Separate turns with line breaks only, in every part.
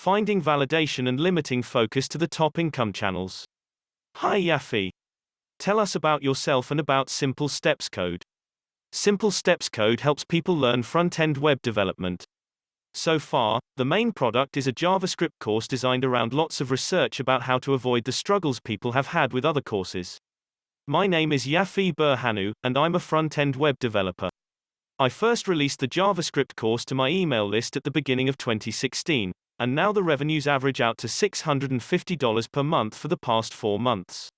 finding validation and limiting focus to the top income channels. Hi Yafi. Tell us about yourself and about Simple Steps Code. Simple Steps Code helps people learn front-end web development. So far, the main product is a JavaScript course designed around lots of research about how to avoid the struggles people have had with other courses. My name is Yafi Burhanu, and I'm a front-end web developer. I first released the JavaScript course to my email list at the beginning of 2016, and now the revenues average out to $650 per month for the past 4 months.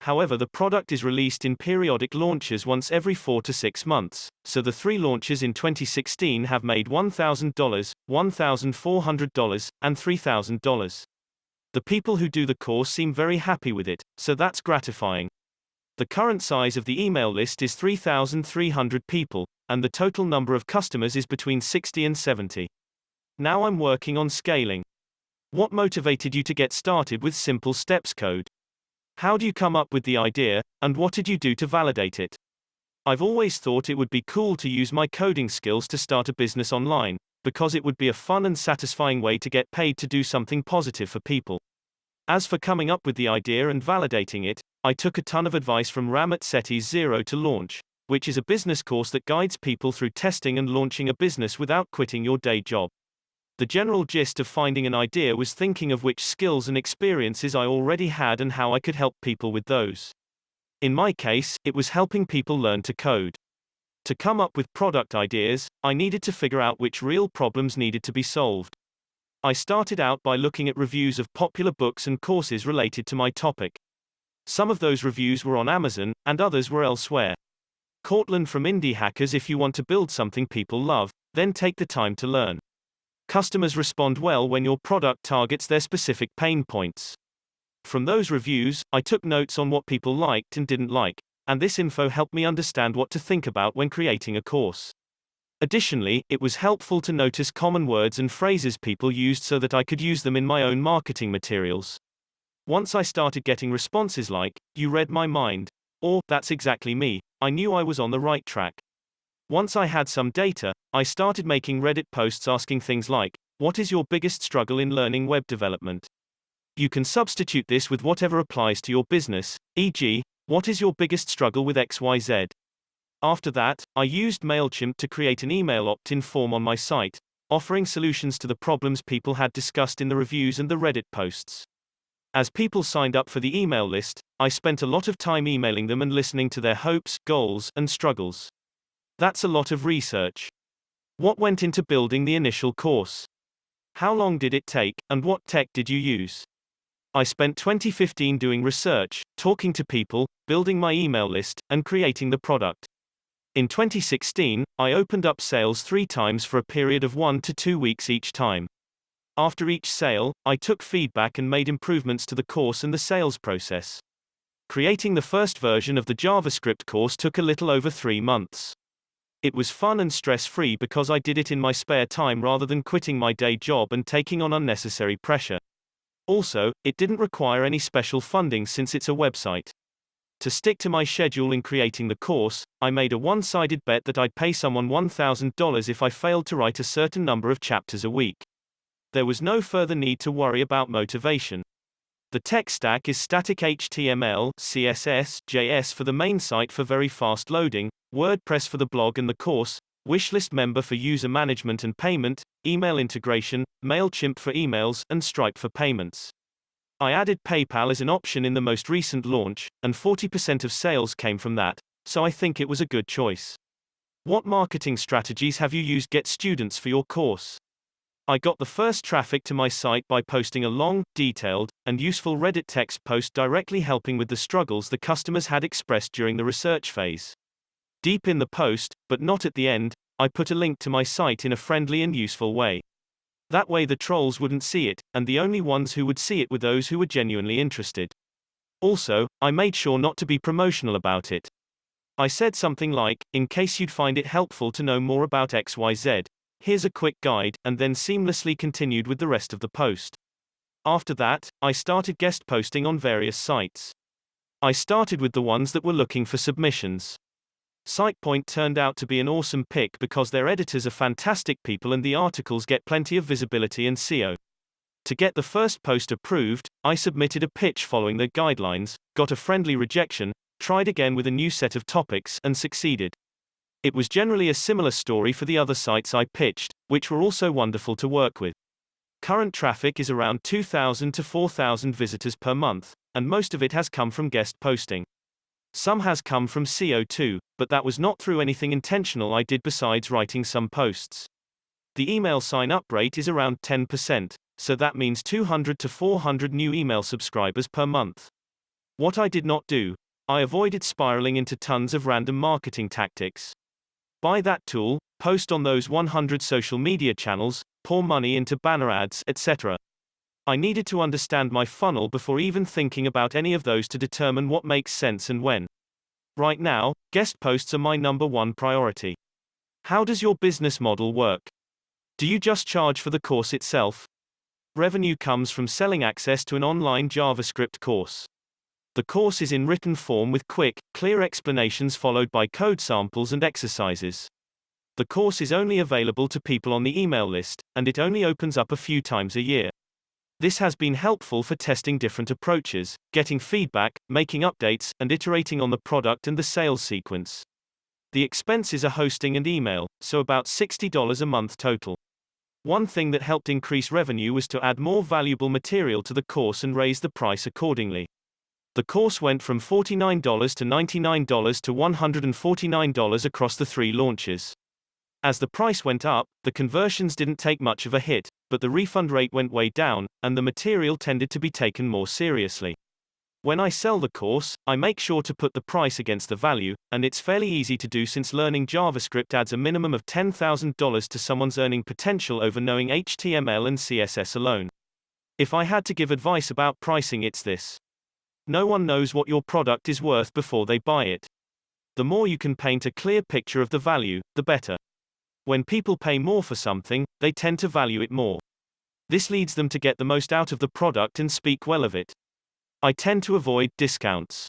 However, the product is released in periodic launches once every 4 to 6 months, so the 3 launches in 2016 have made $1,000, $1,400, and $3,000. The people who do the course seem very happy with it, so that's gratifying. The current size of the email list is 3,300 people, and the total number of customers is between 60 and 70. Now I'm working on scaling. What motivated you to get started with Simple Steps Code? How do you come up with the idea, and what did you do to validate it? I've always thought it would be cool to use my coding skills to start a business online, because it would be a fun and satisfying way to get paid to do something positive for people. As for coming up with the idea and validating it, I took a ton of advice from Ramit Sethi's Zero to Launch, which is a business course that guides people through testing and launching a business without quitting your day job. The general gist of finding an idea was thinking of which skills and experiences I already had and how I could help people with those. In my case, it was helping people learn to code. To come up with product ideas, I needed to figure out which real problems needed to be solved. I started out by looking at reviews of popular books and courses related to my topic. Some of those reviews were on Amazon, and others were elsewhere. Cortland from Indie Hackers: if you want to build something people love, then take the time to learn. Customers respond well when your product targets their specific pain points. From those reviews, I took notes on what people liked and didn't like, and this info helped me understand what to think about when creating a course. Additionally, it was helpful to notice common words and phrases people used so that I could use them in my own marketing materials. Once I started getting responses like, "You read my mind," or "That's exactly me," I knew I was on the right track. Once I had some data, I started making Reddit posts asking things like, "What is your biggest struggle in learning web development?" You can substitute this with whatever applies to your business, e.g., "What is your biggest struggle with XYZ?" After that, I used MailChimp to create an email opt-in form on my site, offering solutions to the problems people had discussed in the reviews and the Reddit posts. As people signed up for the email list, I spent a lot of time emailing them and listening to their hopes, goals, and struggles. That's a lot of research. What went into building the initial course? How long did it take, and what tech did you use? I spent 2015 doing research, talking to people, building my email list, and creating the product. In 2016, I opened up sales 3 times for a period of 1 to 2 weeks each time. After each sale, I took feedback and made improvements to the course and the sales process. Creating the first version of the JavaScript course took a little over 3 months. It was fun and stress-free because I did it in my spare time rather than quitting my day job and taking on unnecessary pressure. Also, it didn't require any special funding since it's a website. To stick to my schedule in creating the course, I made a one-sided bet that I'd pay someone $1,000 if I failed to write a certain number of chapters a week. There was no further need to worry about motivation. The tech stack is static HTML, CSS, JS for the main site for very fast loading, WordPress for the blog and the course, Wishlist Member for user management and payment, email integration, MailChimp for emails, and Stripe for payments. I added PayPal as an option in the most recent launch, and 40% of sales came from that, so I think it was a good choice. What marketing strategies have you used to get students for your course? I got the first traffic to my site by posting a long, detailed, and useful Reddit text post directly helping with the struggles the customers had expressed during the research phase. Deep in the post, but not at the end, I put a link to my site in a friendly and useful way. That way the trolls wouldn't see it, and the only ones who would see it were those who were genuinely interested. Also, I made sure not to be promotional about it. I said something like, "In case you'd find it helpful to know more about XYZ, here's a quick guide," and then seamlessly continued with the rest of the post. After that, I started guest posting on various sites. I started with the ones that were looking for submissions. SitePoint turned out to be an awesome pick because their editors are fantastic people and the articles get plenty of visibility and SEO. To get the first post approved, I submitted a pitch following their guidelines, got a friendly rejection, tried again with a new set of topics, and succeeded. It was generally a similar story for the other sites I pitched, which were also wonderful to work with. Current traffic is around 2,000 to 4,000 visitors per month, and most of it has come from guest posting. Some has come from SEO too, but that was not through anything intentional I did besides writing some posts. The email sign-up rate is around 10%, so that means 200 to 400 new email subscribers per month. What I did not do, I avoided spiraling into tons of random marketing tactics. Buy that tool, post on those 100 social media channels, pour money into banner ads, etc. I needed to understand my funnel before even thinking about any of those to determine what makes sense and when. Right now, guest posts are my number one priority. How does your business model work? Do you just charge for the course itself? Revenue comes from selling access to an online JavaScript course. The course is in written form with quick, clear explanations followed by code samples and exercises. The course is only available to people on the email list, and it only opens up a few times a year. This has been helpful for testing different approaches, getting feedback, making updates, and iterating on the product and the sales sequence. The expenses are hosting and email, so about $60 a month total. One thing that helped increase revenue was to add more valuable material to the course and raise the price accordingly. The course went from $49 to $99 to $149 across the 3 launches. As the price went up, the conversions didn't take much of a hit, but the refund rate went way down, and the material tended to be taken more seriously. When I sell the course, I make sure to put the price against the value, and it's fairly easy to do since learning JavaScript adds a minimum of $10,000 to someone's earning potential over knowing HTML and CSS alone. If I had to give advice about pricing, it's this. No one knows what your product is worth before they buy it. The more you can paint a clear picture of the value, the better. When people pay more for something, they tend to value it more. This leads them to get the most out of the product and speak well of it. I tend to avoid discounts.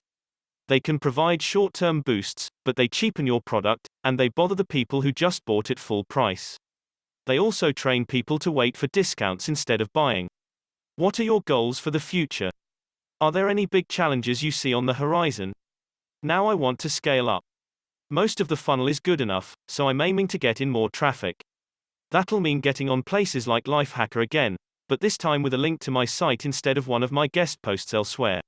They can provide short-term boosts, but they cheapen your product, and they bother the people who just bought it full price. They also train people to wait for discounts instead of buying. What are your goals for the future? Are there any big challenges you see on the horizon? Now I want to scale up. Most of the funnel is good enough, so I'm aiming to get in more traffic. That'll mean getting on places like Lifehacker again, but this time with a link to my site instead of one of my guest posts elsewhere.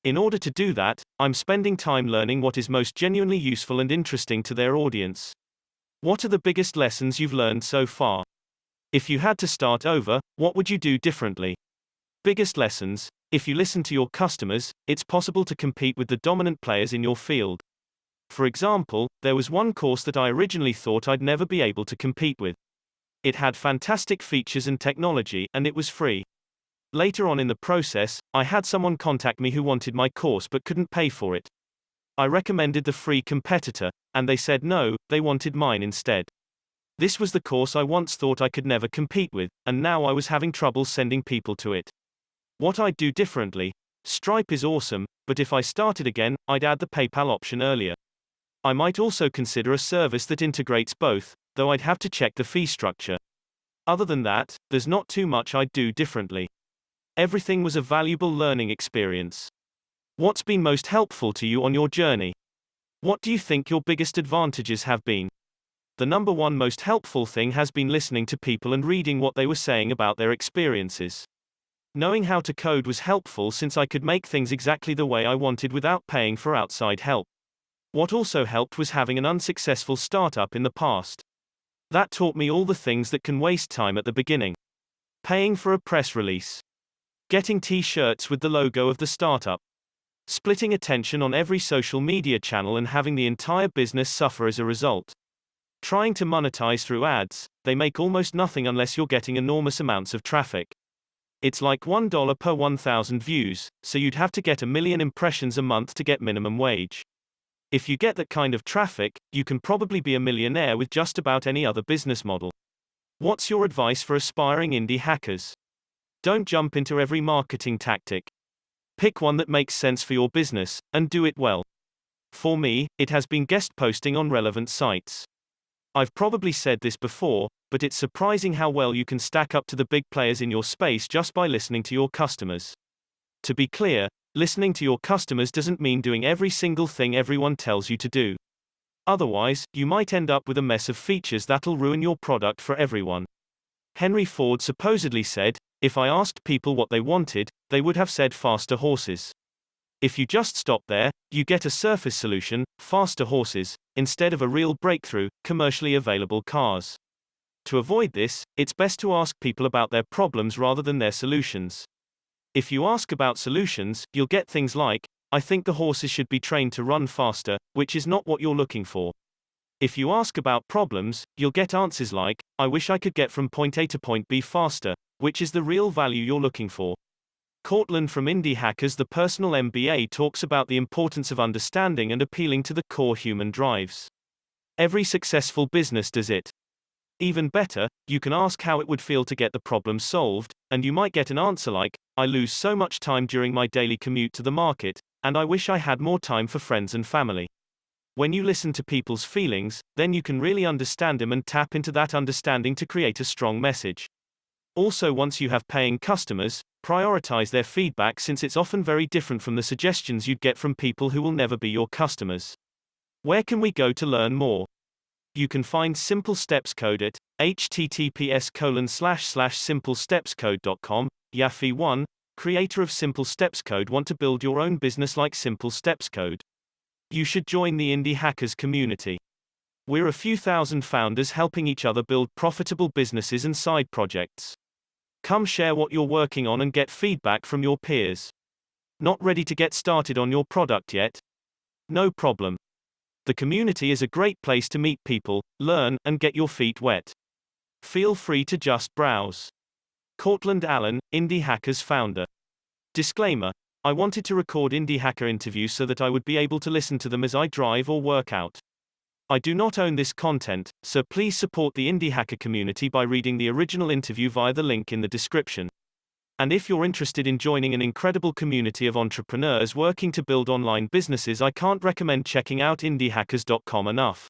In order to do that, I'm spending time learning what is most genuinely useful and interesting to their audience. What are the biggest lessons you've learned so far? If you had to start over, what would you do differently? Biggest lessons: if you listen to your customers, it's possible to compete with the dominant players in your field. For example, there was one course that I originally thought I'd never be able to compete with. It had fantastic features and technology, and it was free. Later on in the process, I had someone contact me who wanted my course but couldn't pay for it. I recommended the free competitor, and they said no, they wanted mine instead. This was the course I once thought I could never compete with, and now I was having trouble sending people to it. What I'd do differently: Stripe is awesome, but if I started again, I'd add the PayPal option earlier. I might also consider a service that integrates both, though I'd have to check the fee structure. Other than that, there's not too much I'd do differently. Everything was a valuable learning experience. What's been most helpful to you on your journey? What do you think your biggest advantages have been? The number one most helpful thing has been listening to people and reading what they were saying about their experiences. Knowing how to code was helpful since I could make things exactly the way I wanted without paying for outside help. What also helped was having an unsuccessful startup in the past. That taught me all the things that can waste time at the beginning. Paying for a press release. Getting t-shirts with the logo of the startup. Splitting attention on every social media channel and having the entire business suffer as a result. Trying to monetize through ads, they make almost nothing unless you're getting enormous amounts of traffic. It's like $1 per 1,000 views, so you'd have to get 1 million impressions a month to get minimum wage. If you get that kind of traffic, you can probably be a millionaire with just about any other business model. What's your advice for aspiring indie hackers? Don't jump into every marketing tactic. Pick one that makes sense for your business, and do it well. For me, it has been guest posting on relevant sites. I've probably said this before, but it's surprising how well you can stack up to the big players in your space just by listening to your customers. To be clear, listening to your customers doesn't mean doing every single thing everyone tells you to do. Otherwise, you might end up with a mess of features that'll ruin your product for everyone. Henry Ford supposedly said, "If I asked people what they wanted, they would have said faster horses." If you just stop there, you get a surface solution, faster horses, instead of a real breakthrough, commercially available cars. To avoid this, it's best to ask people about their problems rather than their solutions. If you ask about solutions, you'll get things like, "I think the horses should be trained to run faster," which is not what you're looking for. If you ask about problems, you'll get answers like, "I wish I could get from point A to point B faster," which is the real value you're looking for. Cortland from Indie Hackers, the Personal MBA, talks about the importance of understanding and appealing to the core human drives. Every successful business does it. Even better, you can ask how it would feel to get the problem solved, and you might get an answer like, "I lose so much time during my daily commute to the market, and I wish I had more time for friends and family." When you listen to people's feelings, then you can really understand them and tap into that understanding to create a strong message. Also, once you have paying customers, prioritize their feedback since it's often very different from the suggestions you'd get from people who will never be your customers. Where can we go to learn more? You can find Simple Steps Code at https://simplestepscode.com. Yafi 1, creator of Simple Steps Code, want to build your own business like Simple Steps Code? You should join the Indie Hackers community. We're a few thousand founders helping each other build profitable businesses and side projects. Come share what you're working on and get feedback from your peers. Not ready to get started on your product yet? No problem. The community is a great place to meet people, learn, and get your feet wet. Feel free to just browse. Cortland Allen, Indie Hackers founder. Disclaimer: I wanted to record Indie Hacker interviews so that I would be able to listen to them as I drive or work out. I do not own this content, so please support the Indie Hacker community by reading the original interview via the link in the description. And if you're interested in joining an incredible community of entrepreneurs working to build online businesses, I can't recommend checking out indiehackers.com enough.